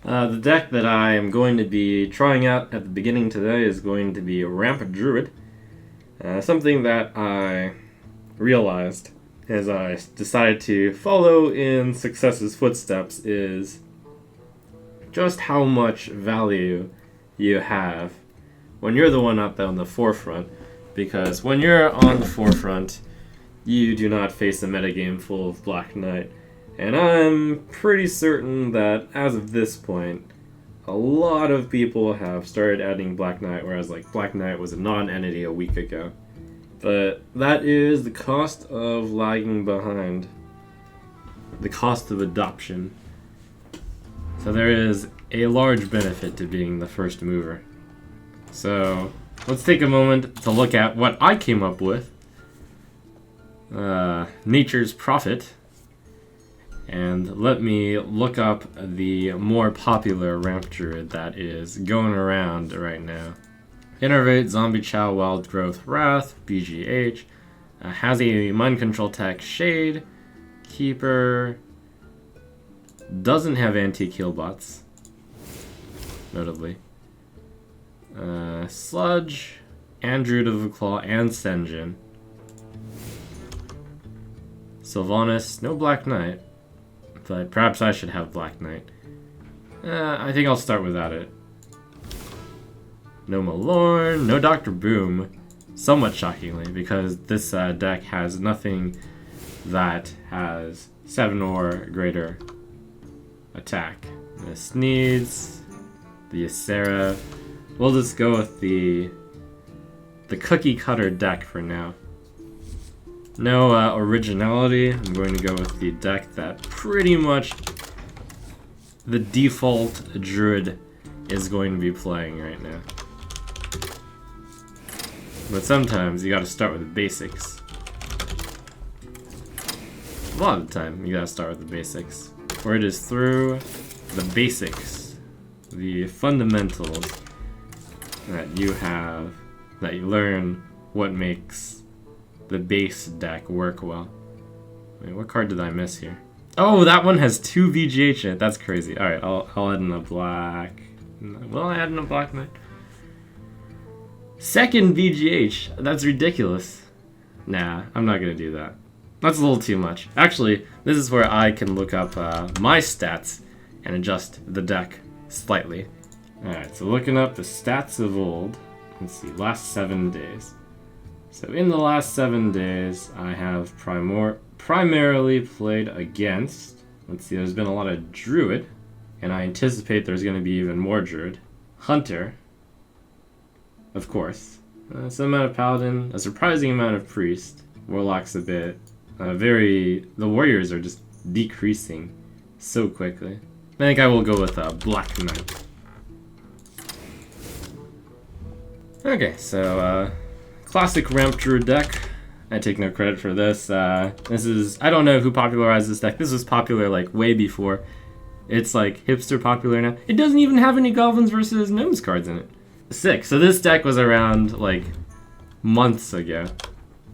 The deck that I am going to be trying out at the beginning today is going to be Ramp Druid. Something that I realized as I decided to follow in Success's footsteps is just how much value you have when you're the one out there on the forefront. Because when you're on the forefront, you do not face a metagame full of Black Knight. And I'm pretty certain that as of this point, a lot of people have started adding Black Knight, whereas Black Knight was a non-entity a week ago. But that is the cost of lagging behind. The cost of adoption. So there is a large benefit to being the first mover. So let's take a moment to look at what I came up with. Nature's Prophet. And let me look up the more popular ramp druid that is going around right now. Innervate, Zombie Chow, Wild Growth, Wrath, BGH. Has a Mind Control tech, Shade. Keeper. Doesn't have anti-kill bots. Notably. Sludge. And Druid of the Claw, and Senjin. Sylvanas, no Black Knight. But perhaps I should have Black Knight. I think I'll start without it. No Malorn, no Dr. Boom. Somewhat shockingly, because this deck has nothing that has 7 or greater attack. The Sneeds, the Ysera. We'll just go with the cookie cutter deck for now. No originality. I'm going to go with the deck that pretty much the default Druid is going to be playing right now. But sometimes you gotta start with the basics. A lot of the time you gotta start with the basics. Where it is through the basics, the fundamentals that you have, that you learn what makes the base deck work well. Wait, what card did I miss here? Oh, that one has 2 VGH in it. That's crazy. Alright, I'll add in a black. Will I add in a Black Knight? Second VGH. That's ridiculous. Nah, I'm not gonna do that. That's a little too much. Actually, this is where I can look up my stats and adjust the deck slightly. Alright, so looking up the stats of old. Let's see, last 7 days. So in the last 7 days, I have primarily played against, let's see, there's been a lot of Druid, and I anticipate there's going to be even more Druid. Hunter, of course. Some amount of Paladin, a surprising amount of Priest. Warlock's a bit, the Warriors are just decreasing so quickly. I think I will go with Black Knight. Okay, so, classic Ramp Druid deck. I take no credit for this. This is, I don't know who popularized this deck. This was popular way before. It's hipster popular now. It doesn't even have any Goblins versus Gnomes cards in it. Sick. So this deck was around months ago.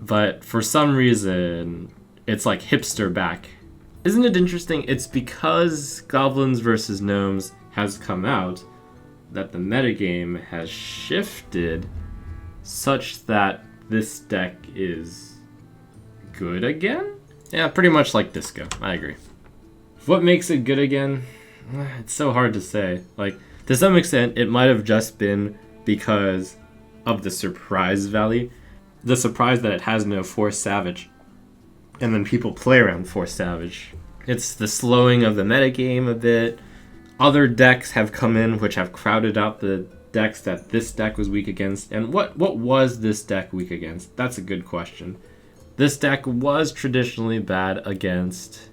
But for some reason, it's hipster back. Isn't it interesting? It's because Goblins versus Gnomes has come out that the metagame has shifted such that this deck is good again? Yeah, pretty much like Disco. I agree. What makes it good again? It's so hard to say. To some extent, it might have just been because of the surprise value. The surprise that it has no Force Savage. And then people play around Force Savage. It's the slowing of the metagame a bit. Other decks have come in which have crowded out the decks that this deck was weak against. And what was this deck weak against? That's a good question. This deck was traditionally bad against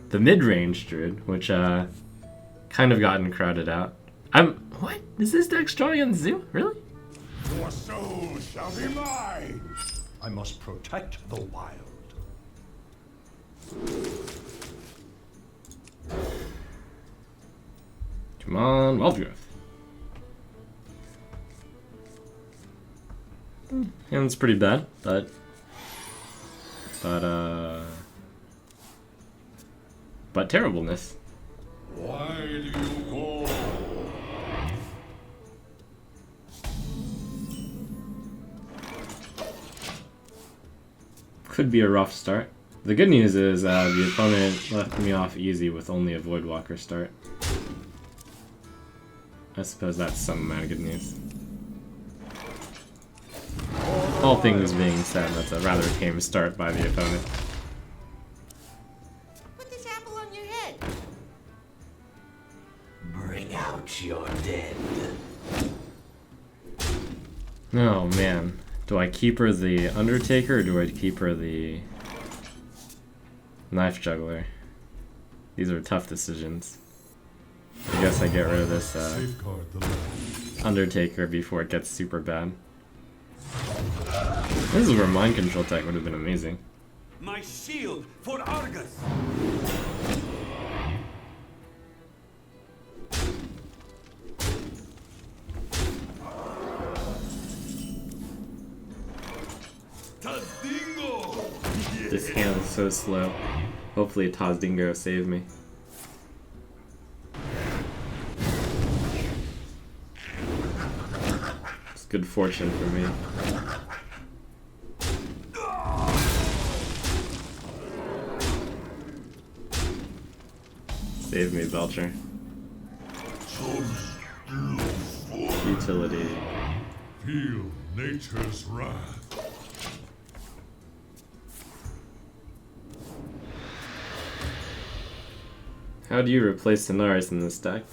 the mid-range Druid, which kind of gotten crowded out. What? Is this deck strong against Zoo? Really? Your soul shall be mine. I must protect the wild. Come on, Wild Growth. And it's pretty bad, but terribleness. Why do you could be a rough start. The good news is the opponent left me off easy with only a Voidwalker start. I suppose that's some amount of good news. All things being said, that's a rather tame start by the opponent. Put this apple on your head. Bring out your dead. Oh man, do I keep her the Undertaker or do I keep her the Knife Juggler? These are tough decisions. I guess I get rid of this Undertaker before it gets super bad. This is where Mind Control tech would have been amazing. My shield for Argus. This hand is so slow. Hopefully Tazdingo save me. It's good fortune for me. Save me, Belcher. Utility. Feel nature's wrath. How do you replace Stenaris in this deck?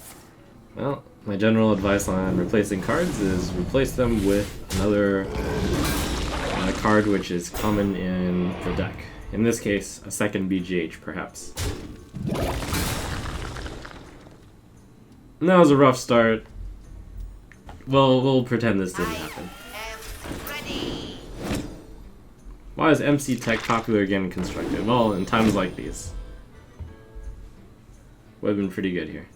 Well, my general advice on replacing cards is replace them with another card which is common in the deck. In this case, a second BGH, perhaps. And that was a rough start. Well, we'll pretend this didn't happen. Ready. Why is MC Tech popular again in Constructed? Well, in times like these. Would have been pretty good here.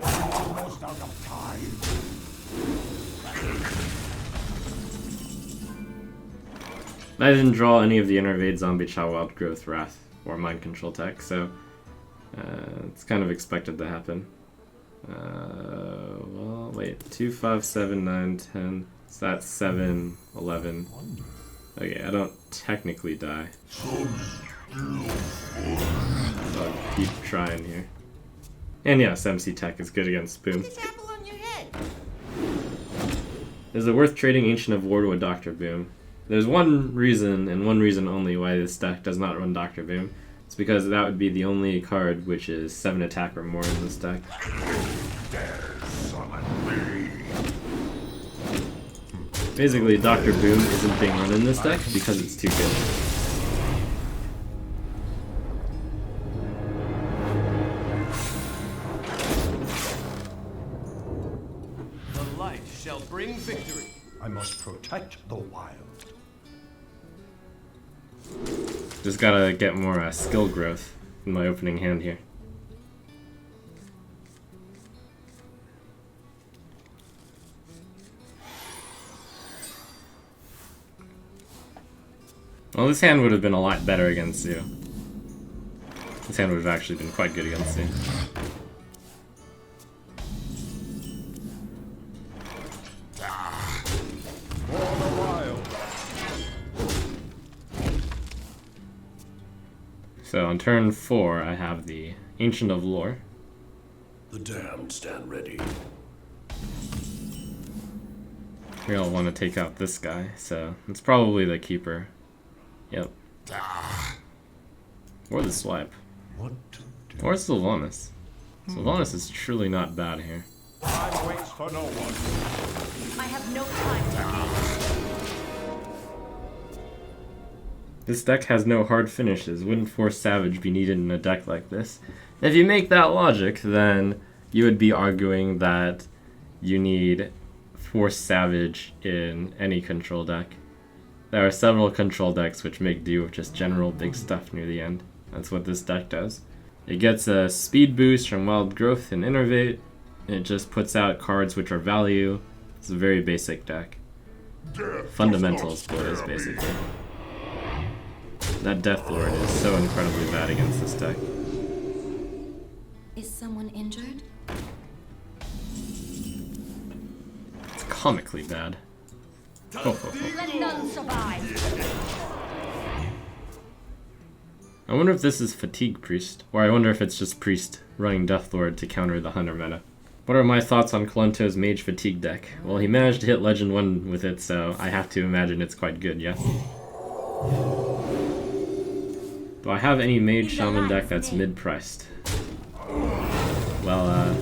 Almost out of time. I didn't draw any of the Innervade, Zombie Chow, Wild Growth, Wrath, or Mind Control tech, so it's kind of expected to happen. Well, wait, 2, 5, 7, 9, 10. So that's 7, 11. Okay, I don't technically die. So I'll keep trying here. And yes, MC Tech is good against Boom. Put this apple on your head. Is it worth trading Ancient of War to a Dr. Boom? There's one reason, and one reason only, why this deck does not run Dr. Boom. It's because that would be the only card which is 7 attack or more in this deck. Basically, Dr. Boom isn't being run in this deck because it's too good. The light shall bring victory. I must protect the wild. Just gotta get more skill growth in my opening hand here. Well, this hand would have been a lot better against you. This hand would have actually been quite good against you. So on turn 4, I have the Ancient of Lore. The damned stand ready. We'll want to take out this guy, so it's probably the Keeper. Yep. Or the Swipe. What to do? Or Sylvanas. Sylvanas is truly not bad here. Time waits for no one. I have no time to gain. This deck has no hard finishes. Wouldn't Force Savage be needed in a deck like this? If you make that logic, then you would be arguing that you need Force Savage in any control deck. There are several control decks which make do with just general big stuff near the end. That's what this deck does. It gets a speed boost from Wild Growth and Innervate. It just puts out cards which are value. It's a very basic deck. Fundamentals, boys, basically. That Death Lord is so incredibly bad against this deck. Is someone injured? It's comically bad. Let none survive. I wonder if this is Fatigue Priest, or I wonder if it's just Priest running Deathlord to counter the Hunter meta. What are my thoughts on Kalento's Mage Fatigue deck? Well, he managed to hit Legend 1 with it, so I have to imagine it's quite good, yes? Do I have any Mage Shaman deck that's mid-priced? Well,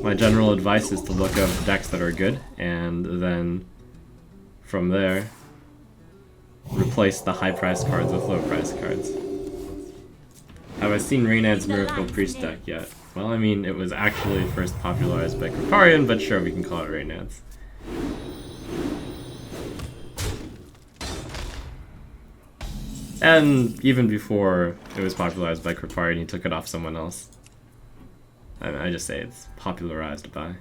my general advice is to look up decks that are good, and then from there, replace the high-priced cards with low-priced cards. Have I seen Reynad's Miracle Priest deck yet? Well, I mean, it was actually first popularized by Kripparrian, but sure, we can call it Reynad's. And even before it was popularized by Kripparrian, he took it off someone else. I just say it's popularized by.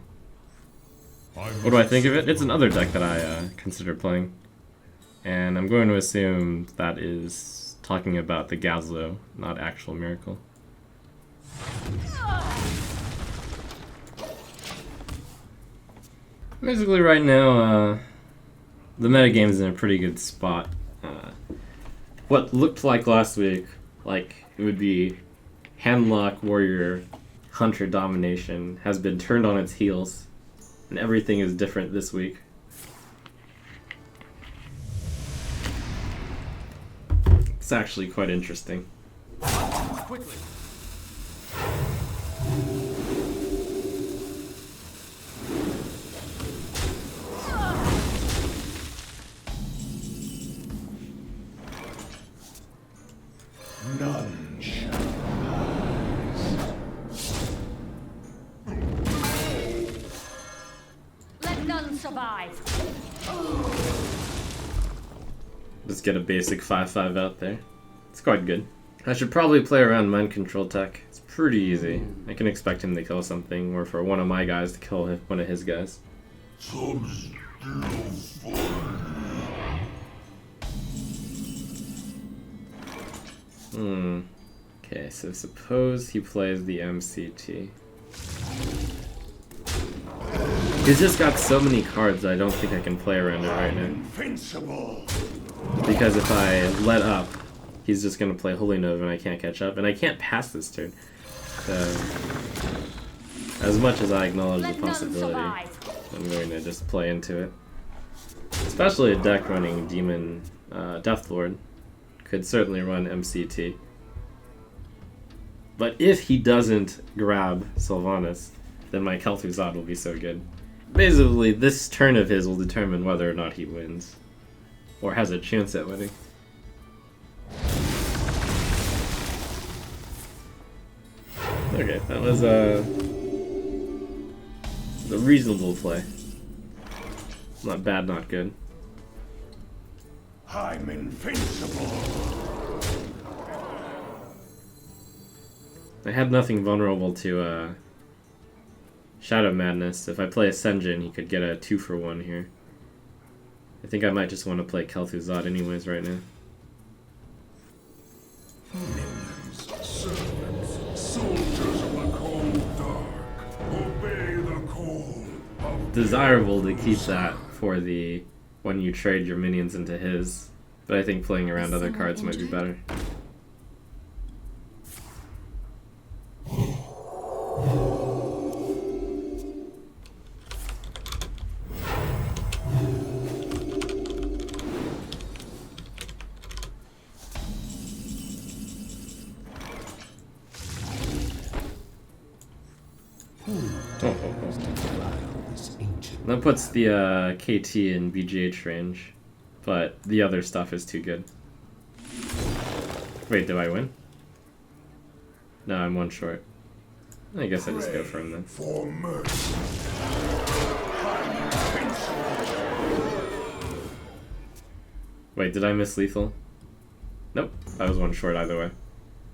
What do I think of it? It's another deck that I consider playing. And I'm going to assume that is talking about the Gazlo, not actual Miracle. Basically right now, the metagame is in a pretty good spot. What looked like last week, like it would be Handlock, Warrior, Hunter domination, has been turned on its heels, and everything is different this week. It's actually quite interesting. Quickly. None shall Let none survive. Just get a basic 5/5 out there. It's quite good. I should probably play around Mind Control tech. It's pretty easy. I can expect him to kill something, or for one of my guys to kill one of his guys. Okay, so suppose he plays the MCT. He's just got so many cards I don't think I can play around it right now. invincible. Because if I let up, he's just gonna play Holy Nova and I can't catch up, and I can't pass this turn. So, as much as I acknowledge the Let none possibility, survive. I'm going to just play into it. Especially a deck running Demon Deathlord could certainly run MCT. But if he doesn't grab Sylvanas, then my Kel'Thuzad will be so good. Basically, this turn of his will determine whether or not he wins. Or has a chance at winning. Okay, that was a reasonable play. Not bad, not good. I'm invincible. I had nothing vulnerable to Shadow Madness. If I play a Senjin, he could get a 2-for-1 here. I think I might just want to play Kel'Thuzad anyways right now. Minions, servants, soldiers of the cold dark, obey the call of Desirable to keep that for the when you trade your minions into his, but I think playing around other cards might be better. That puts the KT in BGH range, but the other stuff is too good. Wait, do I win? No, I'm one short. I guess I just go for him then. for mercy. Wait, did I miss lethal? Nope, I was one short either way.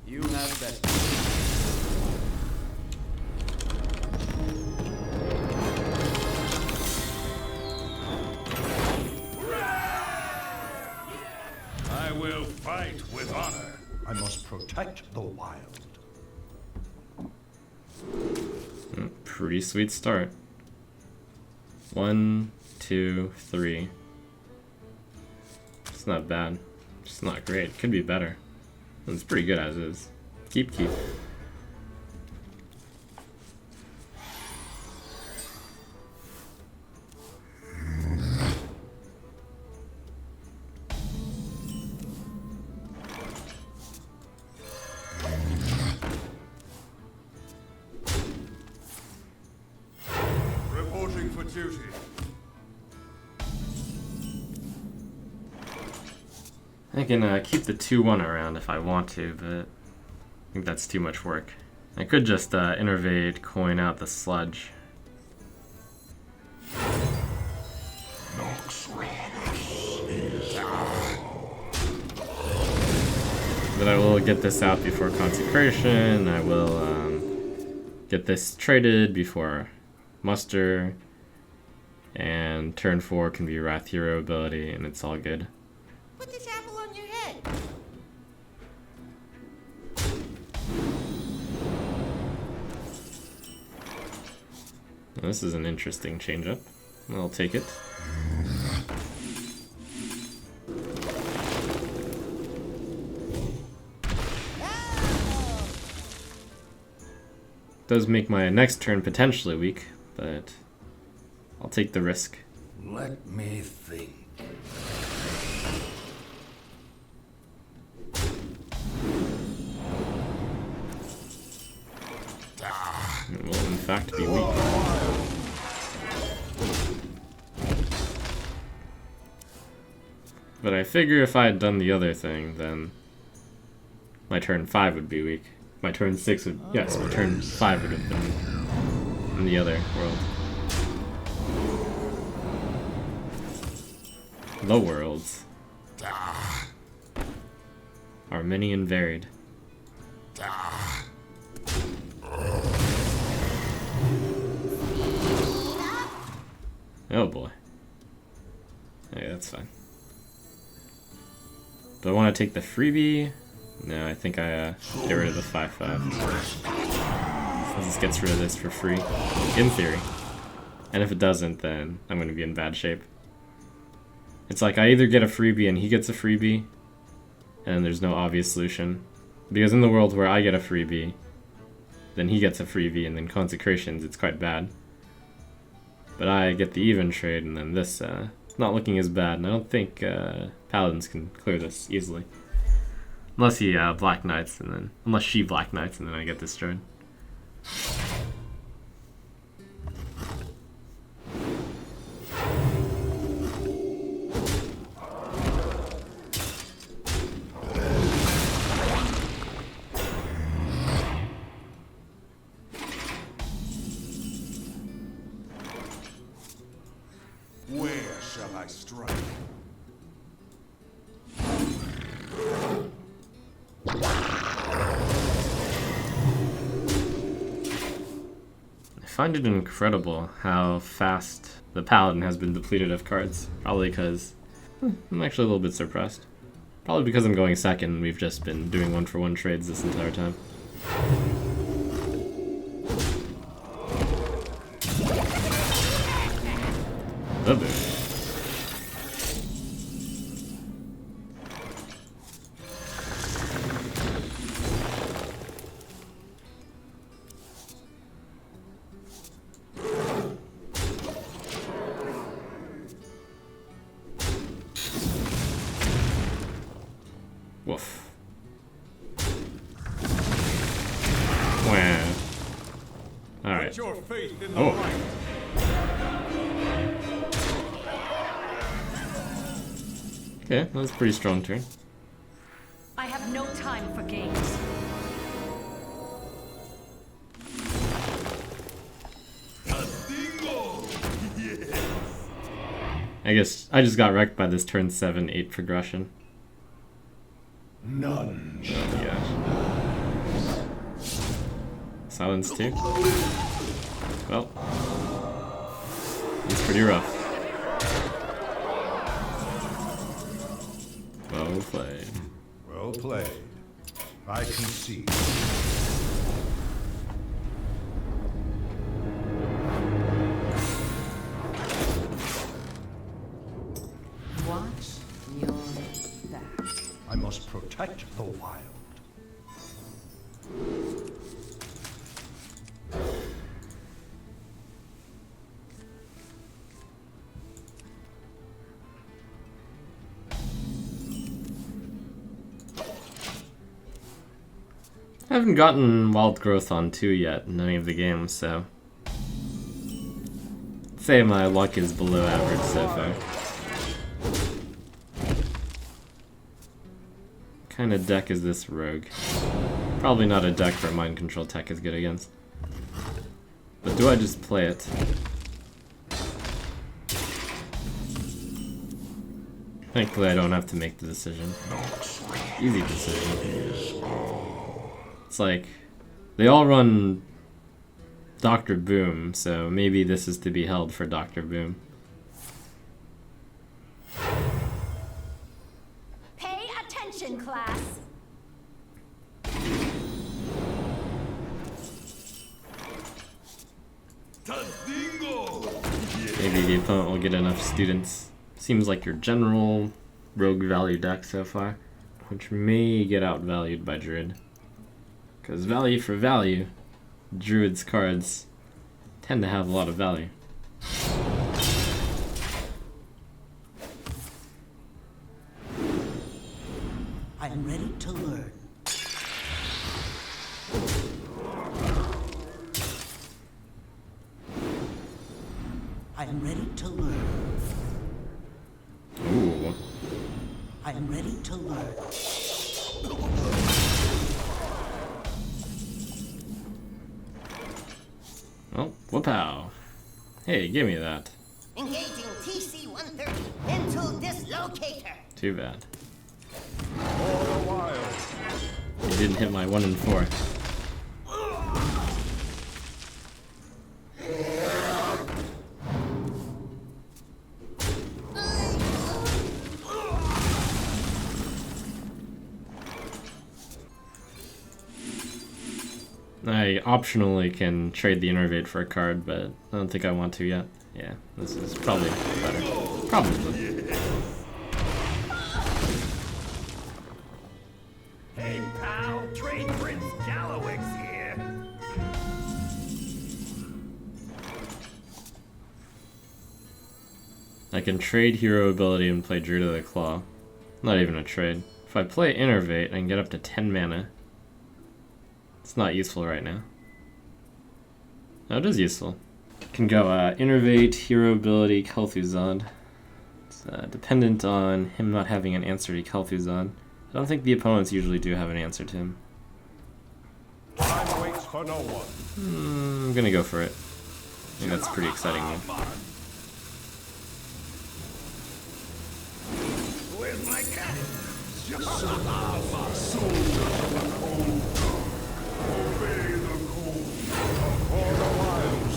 You have bet. I will fight with honor. I must protect the wild. Pretty sweet start. 1, 2, 3. It's not bad. It's not great. Could be better. It's pretty good as is. Keep. Reporting for duty. I can keep the 2/1 around if I want to, but I think that's too much work. I could just innervate, coin out the sludge. But I will get this out before consecration. I will get this traded before muster. And turn 4 can be Wrath Hero ability, and it's all good. Put this apple on your head. This is an interesting change-up. I'll take it. Does make my next turn potentially weak, but I'll take the risk. Let me think. It will in fact be weak. But I figure if I had done the other thing, then my turn 5 would be weak. My turn 6 would... Yes, my turn 5 would have been in the other world. The worlds are many and varied. Oh boy. Okay, that's fine. Do I want to take the freebie? No, I think I get rid of the 5/5. This gets rid of this for free, in theory. And if it doesn't, then I'm going to be in bad shape. It's like I either get a freebie and he gets a freebie, and there's no obvious solution. Because in the world where I get a freebie, then he gets a freebie, and then consecrations, it's quite bad. But I get the even trade, and then this, not looking as bad, and I don't think Paladins can clear this easily. Unless he Black Knights, and then... Unless she Black Knights, and then I get destroyed. Where shall I strike? I find it incredible how fast the Paladin has been depleted of cards. Probably because I'm actually a little bit surprised. Probably because I'm going second and we've just been doing 1-for-1 trades this entire time. The boom. Woof. Wow. Alright. Your faith in the Oh. light. Okay, that was a pretty strong turn. I have no time for games. I guess I just got wrecked by this turn 7/8 progression. None. Oh my gosh. Silence too? Well, it's pretty rough. Well played. Well played. I concede. Watch your protect the wild. I haven't gotten Wild Growth on 2 yet in any of the games, so I'd say my luck is below average so far. What kind of deck is this rogue? Probably not a deck where Mind Control Tech is good against. But do I just play it? Thankfully I don't have to make the decision. Easy decision. It's like, they all run Dr. Boom, so maybe this is to be held for Dr. Boom. Pay attention, class. Maybe the opponent will get enough students. Seems like your general rogue value deck so far, which may get outvalued by Druid. Because value for value, Druid's cards tend to have a lot of value. I'm ready to learn. I'm ready to learn. Ooh. I'm ready to learn. Oh, whoop-ow. Hey, give me that. Engaging TC-130 into dislocator. Too bad. For the wild. You didn't hit my 1 and 4. I optionally can trade the Innervate for a card, but I don't think I want to yet. Yeah, this is probably better. Probably. Hey, pal, Trade Prince Gallowix here. I can trade hero ability and play Druid of the Claw. Not even a trade. If I play Innervate, I can get up to 10 mana. It's not useful right now. No, it is useful. Can go Innervate, hero ability, Kel'Thuzad. It's dependent on him not having an answer to Kel'Thuzad. I don't think the opponents usually do have an answer to him. Time waits for no one. I'm gonna go for it. I think that's a pretty exciting move. Where's my cat?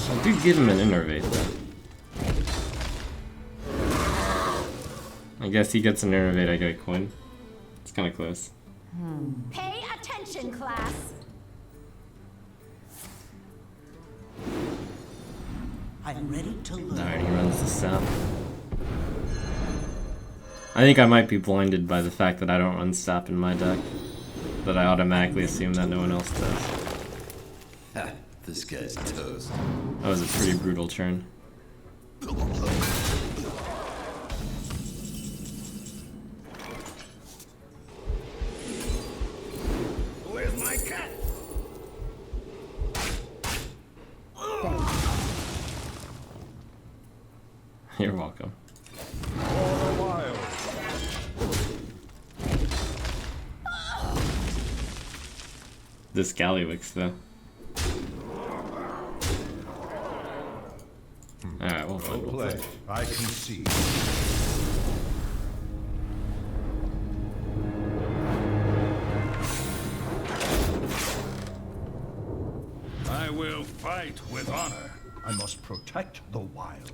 I do give him an Innervate though. I guess he gets an Innervate, I get a coin. It's kind of close. Pay attention, class. I'm ready to learn. Alright, he runs the sap. I think I might be blinded by the fact that I don't run sap in my deck. That I automatically assume that no one else does. This guy's toast. That was a pretty brutal turn. Where's my cat? You're welcome. For the wild. This Gallywix though. Alright, we'll Well play. played. I concede. I will fight with honor. I must protect the wild.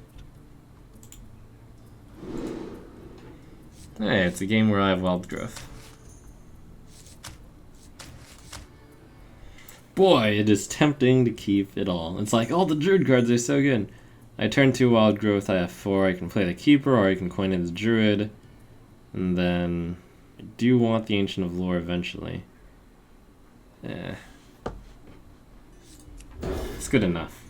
Hey, it's a game where I have Wild Growth. Boy, it is tempting to keep it all. It's like, oh, the Druid cards are so good. I turn 2 Wild Growth, I have 4, I can play the Keeper, or I can coin in the Druid. And then I do want the Ancient of Lore eventually. It's good enough.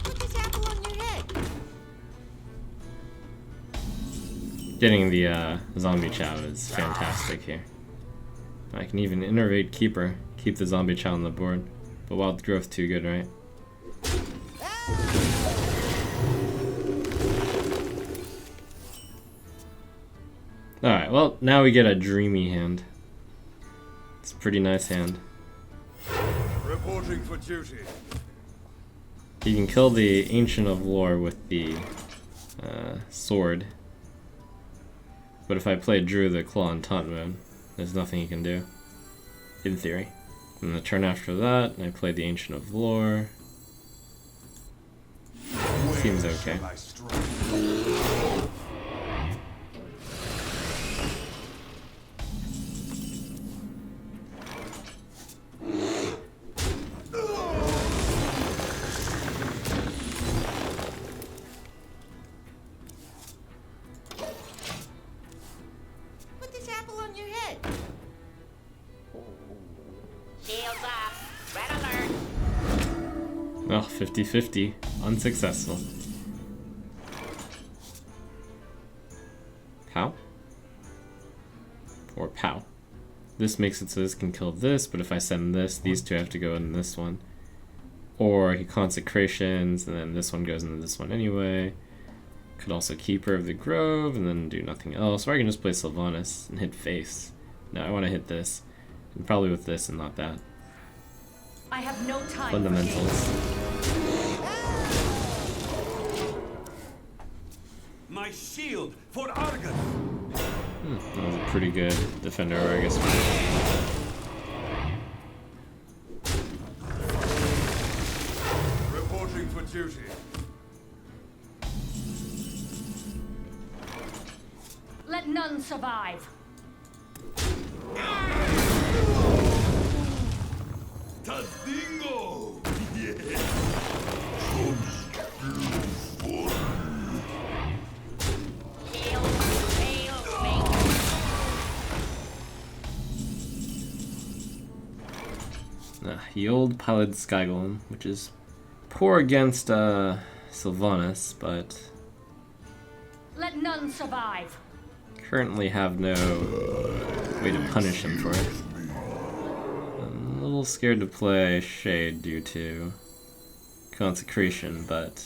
Put this apple on your head. Getting the zombie chow is fantastic here. I can even innervate Keeper, keep the zombie chow on the board. But wild growth too good, right? Alright, well, now we get a dreamy hand. It's a pretty nice hand. Reporting for duty. You can kill the Ancient of Lore with the sword. But if I play Druid the Claw and Taunt mode, there's nothing you can do. In theory. And the turn after that, I play the Ancient of Lore. Seems okay. Put this apple on your head. Shields up. Red alert. Oh, 50-50. Unsuccessful. Pow? Or pow. This makes it so this can kill this, but if I send this, these two have to go in this one. Or he consecrations, and then this one goes into this one anyway. Could also Keeper of the Grove, and then do nothing else. Or I can just play Sylvanas and hit face. No, I want to hit this. And probably with this and not that. I have no time. Fundamentals. My shield for Argon. That was a pretty good defender, I guess. Reporting for duty. Let none survive. Tadingo! The old Paladin Sky Golem, which is poor against Sylvanas, but Let none survive. currently have no way to punish him for it. I'm a little scared to play Shade due to Consecration, but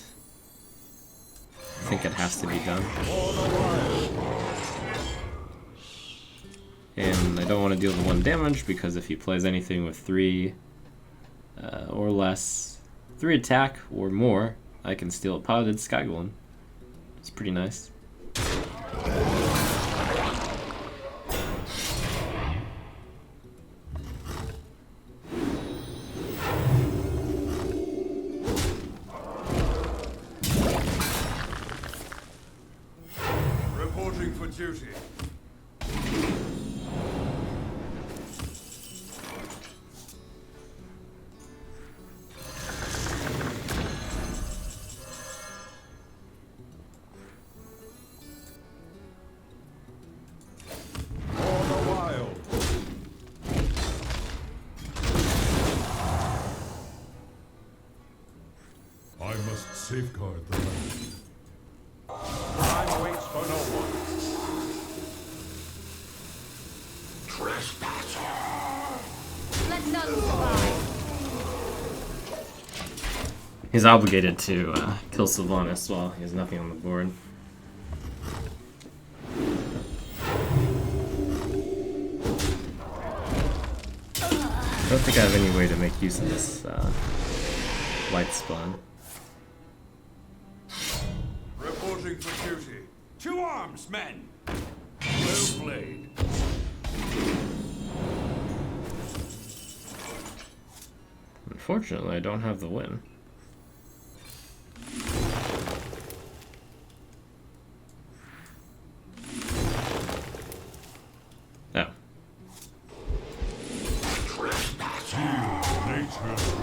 I think it has to be done. And I don't want to deal the 1 damage because if he plays anything with 3 or less, 3 attack or more, I can steal a Paladin Sky Golem. It's pretty nice. Reporting for duty. I must safeguard the land. Time waits for no one. Let none survive. He's obligated to kill Sylvanas while he has nothing on the board. I don't think I have any way to make use of this light spawn. Reporting for duty. To arms, men! Well played. Unfortunately, I don't have the win. Oh. Eternal.